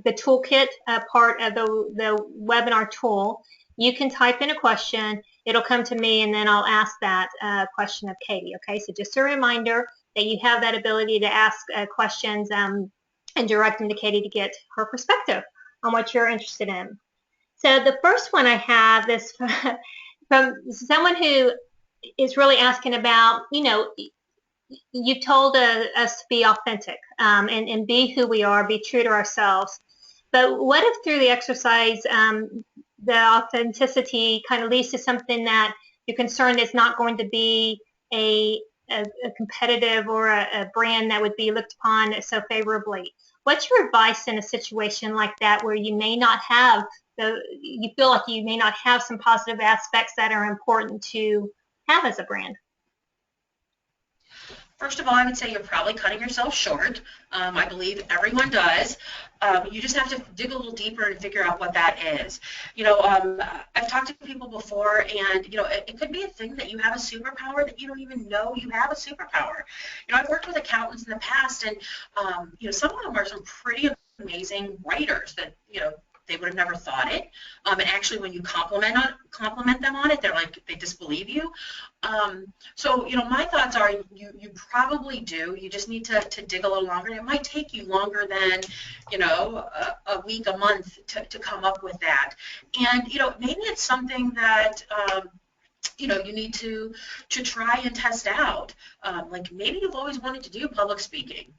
toolkit part of the webinar tool, you can type in a question. It'll come to me, and then I'll ask that question of Katie. Okay, so just a reminder that you have that ability to ask questions and direct them to Katie to get her perspective on what you're interested in. So the first one I have is from someone who is really asking about, you told us to be authentic and be who we are, be true to ourselves. But what if through the exercise, the authenticity kind of leads to something that you're concerned is not going to be a competitive or a brand that would be looked upon so favorably? What's your advice in a situation like that where you may not have you feel like you may not have some positive aspects that are important to have as a brand?
First of all, I would say you're probably cutting yourself short. I believe everyone does. You just have to dig a little deeper and figure out what that is. I've talked to people before, and it could be a thing that you have a superpower that you don't even know you have a superpower. I've worked with accountants in the past, and some of them are some pretty amazing writers that they would have never thought it. And actually, when you compliment them on it, they're like, they disbelieve you. So, my thoughts are you probably do. You just need to dig a little longer. And it might take you longer than, a week, a month to come up with that. And, maybe it's something that, you need to try and test out. Like maybe you've always wanted to do public speaking,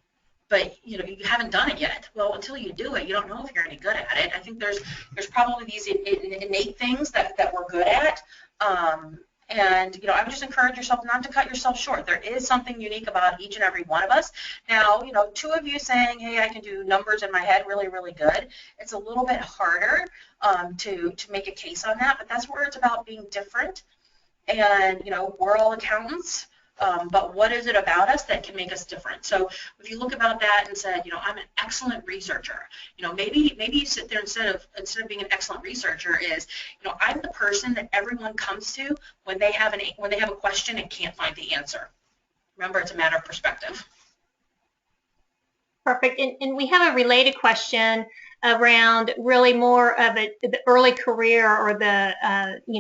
but you haven't done it yet. Well, until you do it, you don't know if you're any good at it. I think there's probably these innate things that we're good at, and I would just encourage yourself not to cut yourself short. There is something unique about each and every one of us. Now, two of you saying, "Hey, I can do numbers in my head really, really good." It's a little bit harder to make a case on that, but that's where it's about being different. And we're all accountants. But what is it about us that can make us different? So if you look about that and said, I'm an excellent researcher, maybe you sit there instead of being an excellent researcher is, I'm the person that everyone comes to when they have a question and can't find the answer. Remember, it's a matter of perspective.
Perfect. And we have a related question around really more of the early career or the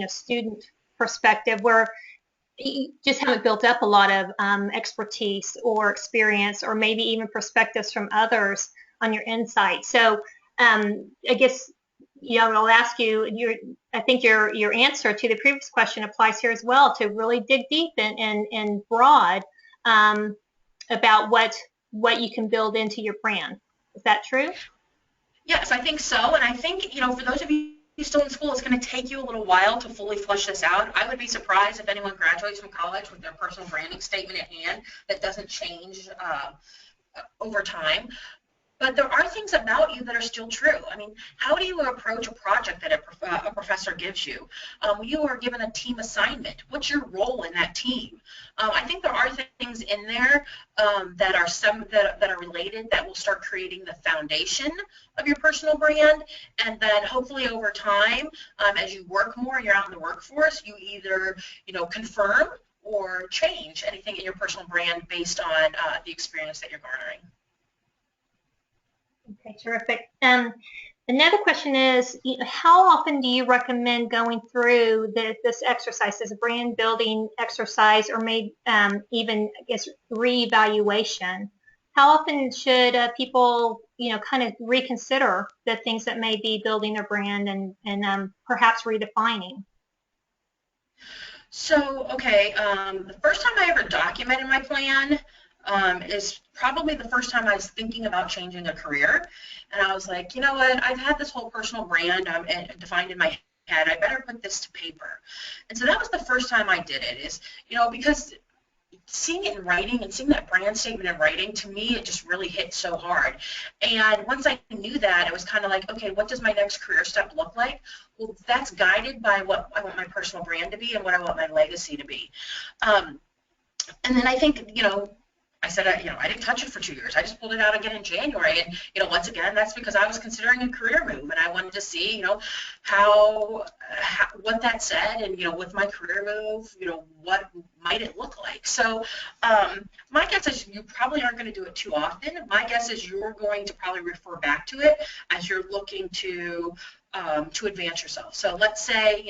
student perspective, where you just haven't built up a lot of expertise or experience, or maybe even perspectives from others on your insight. So I guess I'll ask you. I think your answer to the previous question applies here as well. To really dig deep and broad about what you can build into your brand. Is that true?
Yes, I think so. And I think, for those of you still in school, it's going to take you a little while to fully flesh this out. I would be surprised if anyone graduates from college with their personal branding statement at hand that doesn't change over time. But there are things about you that are still true. I mean, how do you approach a project that a professor gives you? You are given a team assignment. What's your role in that team? I think there are things in there that are related that will start creating the foundation of your personal brand, and then hopefully over time, as you work more and you're out in the workforce, you either confirm or change anything in your personal brand based on the experience that you're garnering.
Okay, terrific. Another question is, how often do you recommend going through this exercise, this brand building exercise, or maybe even, I guess, reevaluation? How often should people, kind of reconsider the things that may be building their brand and perhaps redefining?
So, okay, the first time I ever documented my plan is probably the first time I was thinking about changing a career. And I was like, you know what, I've had this whole personal brand defined in my head. I better put this to paper. And so that was the first time I did it, because seeing it in writing and seeing that brand statement in writing, to me, it just really hit so hard. And once I knew that, it was kind of like, okay, what does my next career step look like? Well, that's guided by what I want my personal brand to be and what I want my legacy to be. And then I think, I said, I didn't touch it for 2 years. I just pulled it out again in January. And, once again, that's because I was considering a career move, and I wanted to see, how what that said, and, with my career move, what might it look like. So my guess is you probably aren't going to do it too often. My guess is you're going to probably refer back to it as you're looking to advance yourself. So let's say,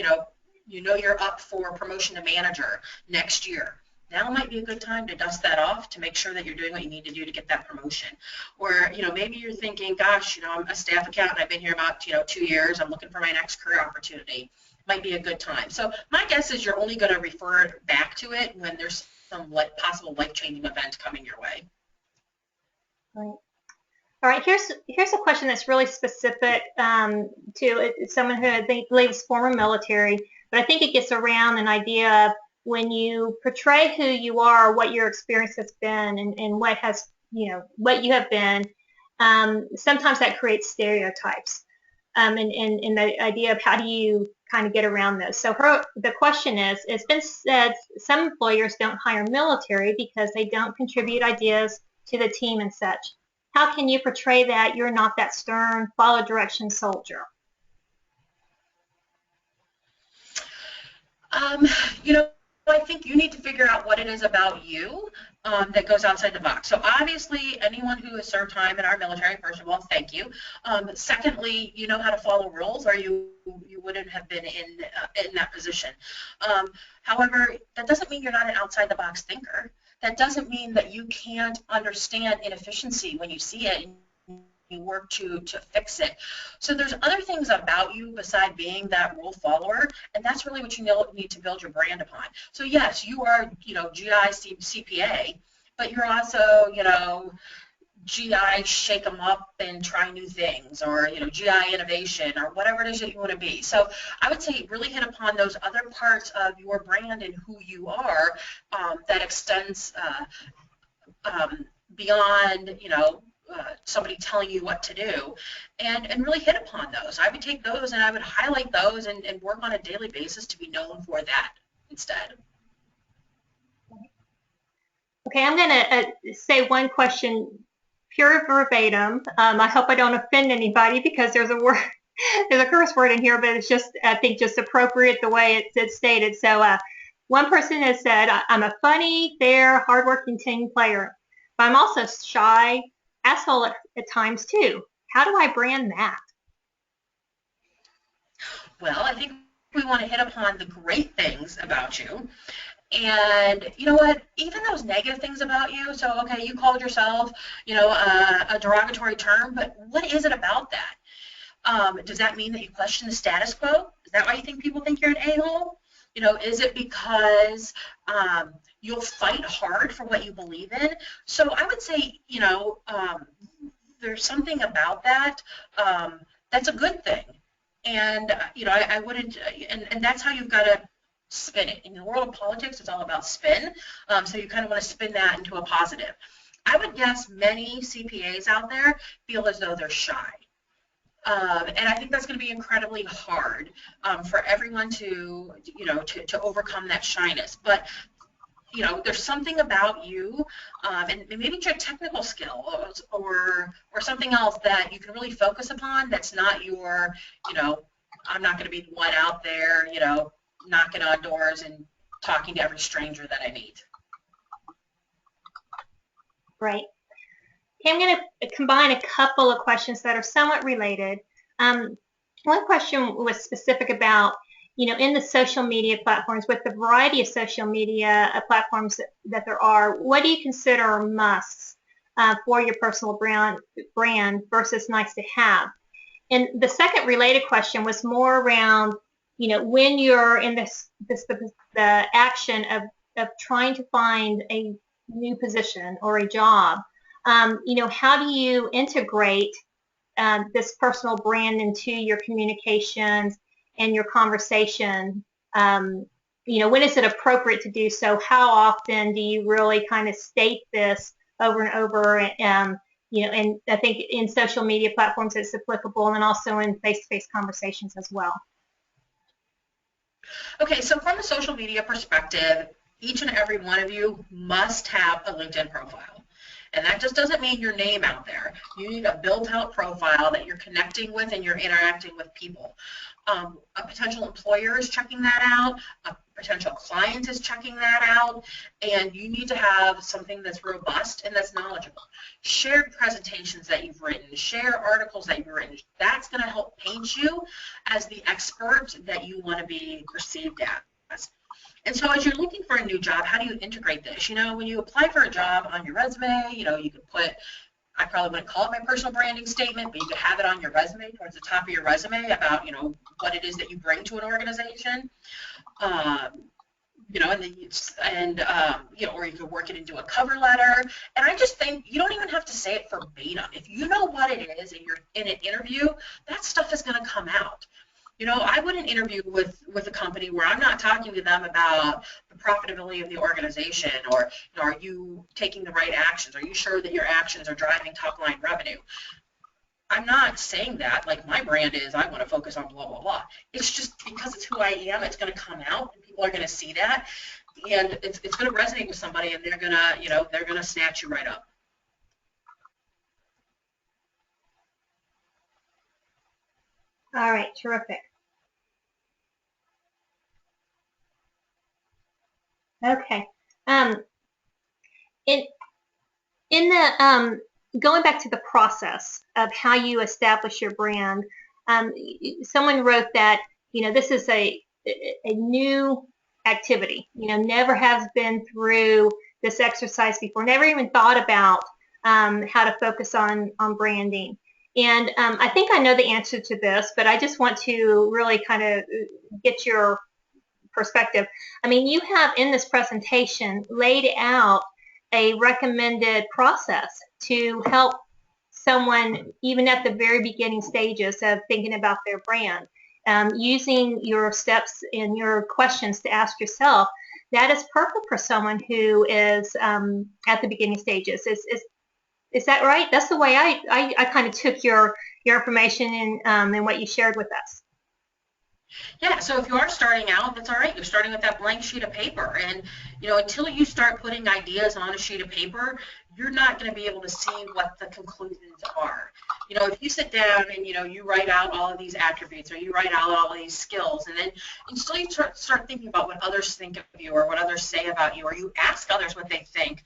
you're up for promotion to manager next year. Now might be a good time to dust that off to make sure that you're doing what you need to do to get that promotion. Or, maybe you're thinking, gosh, I'm a staff accountant. I've been here about, 2 years. I'm looking for my next career opportunity. Might be a good time. So my guess is you're only going to refer back to it when there's some possible life-changing event coming your way.
Right. All right. Here's a question that's really specific to someone who I believe is former military, but I think it gets around an idea of when you portray who you are, what your experience has been, and what has, what you have been, sometimes that creates stereotypes. And the idea of how do you kind of get around this. So the question is, it's been said some employers don't hire military because they don't contribute ideas to the team and such. How can you portray that you're not that stern, follow direction soldier?
I think you need to figure out what it is about you that goes outside the box. So obviously, anyone who has served time in our military, first of all, thank you. Secondly, you know how to follow rules, or you wouldn't have been in that position. However, that doesn't mean you're not an outside the box thinker. That doesn't mean that you can't understand inefficiency when you see it and you work to fix it. So there's other things about you beside being that rule follower, and that's really what you need to build your brand upon. So yes, you are, GI CPA, but you're also, GI shake them up and try new things, or GI innovation, or whatever it is that you want to be. So I would say really hit upon those other parts of your brand and who you are that extends beyond somebody telling you what to do, and really hit upon those. I would take those and I would highlight those and work on a daily basis to be known for that instead.
Okay, I'm going to say one question pure verbatim. I hope I don't offend anybody because there's a curse word in here, but it's just, I think, just appropriate the way it's stated. So one person has said, I'm a funny, fair, hardworking team player, but I'm also shy, asshole at times too. How do I brand that?
Well, I think we want to hit upon the great things about you. And you know what, even those negative things about you, so okay, you called yourself, a derogatory term, but what is it about that? Does that mean that you question the status quo? Is that why you think people think you're an a-hole? You know, is it because you'll fight hard for what you believe in? So I would say, you know, there's something about that that's a good thing. And, you know, I wouldn't, and that's how you've got to spin it. In the world of politics, it's all about spin. So you kind of want to spin that into a positive. I would guess many CPAs out there feel as though they're shy. And I think that's going to be incredibly hard for everyone to, you know, to overcome that shyness. But, you know, there's something about you, and maybe your technical skills or something else that you can really focus upon that's not your, you know, I'm not going to be the one out there, you know, knocking on doors and talking to every stranger that I meet.
Right. Okay, I'm going to combine a couple of questions that are somewhat related. One question was specific about, you know, in the social media platforms, with the variety of social media platforms that there are, what do you consider musts for your personal brand versus nice to have? And the second related question was more around, you know, when you're in the action of trying to find a new position or a job, you know, how do you integrate this personal brand into your communications and your conversation? You know, when is it appropriate to do so? How often do you really kind of state this over and over? You know, and I think in social media platforms it's applicable, and also in face-to-face conversations as well.
Okay, so from a social media perspective, each and every one of you must have a LinkedIn profile. And that just doesn't mean your name out there. You need a built-out profile that you're connecting with and you're interacting with people. A potential employer is checking that out. A potential client is checking that out. And you need to have something that's robust and that's knowledgeable. Share presentations that you've written. Share articles that you've written. That's going to help paint you as the expert that you want to be perceived as. And so as you're looking for a new job, how do you integrate this? You know, when you apply for a job on your resume, you know, you could put, I probably wouldn't call it my personal branding statement, but you could have it on your resume, towards the top of your resume about, you know, what it is that you bring to an organization. You know, and then you know, or you could work it into a cover letter. And I just think you don't even have to say it verbatim. If you know what it is and you're in an interview, that stuff is going to come out. You know, I wouldn't interview with a company where I'm not talking to them about the profitability of the organization, or, you know, are you taking the right actions? Are you sure that your actions are driving top line revenue? I'm not saying that. Like, my brand is, I want to focus on blah, blah, blah. It's just because it's who I am, it's going to come out, and people are going to see that, and it's going to resonate with somebody, and they're going to, you know, they're going to snatch you right up.
All right, terrific. Okay. In the going back to the process of how you establish your brand, someone wrote that, you know, this is a new activity. You know, never has been through this exercise before. Never even thought about how to focus on branding. And I think I know the answer to this, but I just want to really kind of get your perspective. I mean, you have in this presentation laid out a recommended process to help someone, even at the very beginning stages of thinking about their brand, using your steps and your questions to ask yourself. That is perfect for someone who is at the beginning stages. Is that right? That's the way I kind of took your information and what you shared with us.
Yeah, so if you are starting out, that's all right. You're starting with that blank sheet of paper. And, you know, until you start putting ideas on a sheet of paper, you're not going to be able to see what the conclusions are. You know, if you sit down and, you know, you write out all of these attributes, or you write out all of these skills, and then until you start thinking about what others think of you, or what others say about you, or you ask others what they think,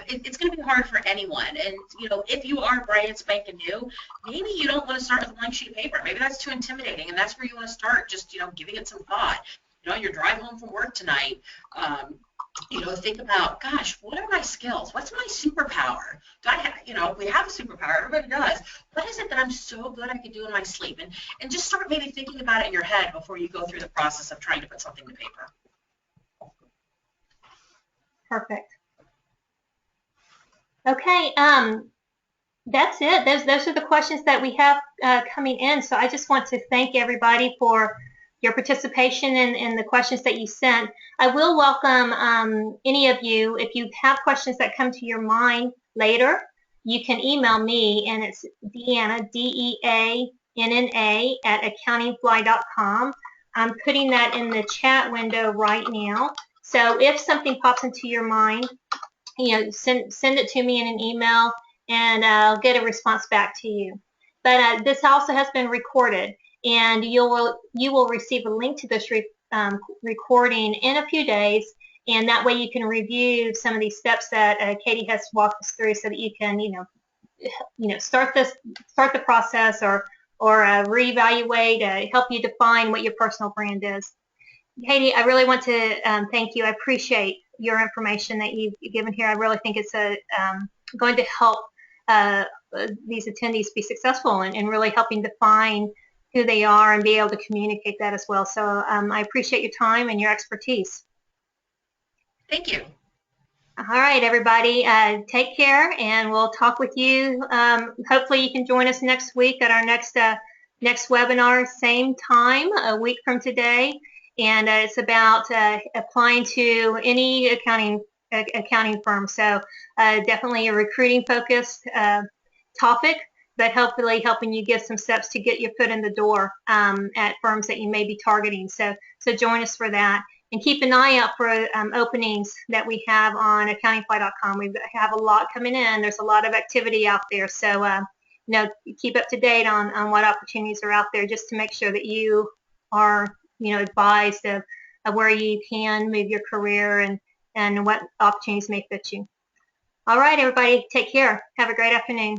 it's going to be hard for anyone. And, you know, if you are brand spanking new, maybe you don't want to start with a blank sheet of paper. Maybe that's too intimidating, and that's where you want to start, just, you know, giving it some thought. You know, your drive home from work tonight, think about, gosh, what are my skills? What's my superpower? Do I have, we have a superpower, everybody does. What is it that I'm so good I can do in my sleep? And just start maybe thinking about it in your head before you go through the process of trying to put something to paper.
Perfect. Okay, that's it. Those are the questions that we have coming in. So I just want to thank everybody for your participation in the questions that you sent. I will welcome any of you, if you have questions that come to your mind later, you can email me, and it's Deanna, DEANNA, @accountingfly.com. I'm putting that in the chat window right now. So if something pops into your mind, send it to me in an email, and I'll get a response back to you. But this also has been recorded, and you will receive a link to this recording in a few days, and that way you can review some of these steps that Katie has walked us through, so that you can start the process or reevaluate, help you define what your personal brand is. Katie, I really want to thank you. I appreciate your information that you've given here. I really think it's going to help these attendees be successful and really helping define who they are and be able to communicate that as well. So I appreciate your time and your expertise.
Thank you.
All right, everybody, take care, and we'll talk with you. Hopefully you can join us next week at our next webinar, same time, a week from today. And it's about applying to any accounting firm. So definitely a recruiting focused topic, but hopefully helping you get some steps to get your foot in the door at firms that you may be targeting. So join us for that. And keep an eye out for openings that we have on accountingfly.com. We have a lot coming in. There's a lot of activity out there. So keep up to date on what opportunities are out there, just to make sure that you are advised of where you can move your career and what opportunities may fit you. All right, everybody, take care. Have a great afternoon.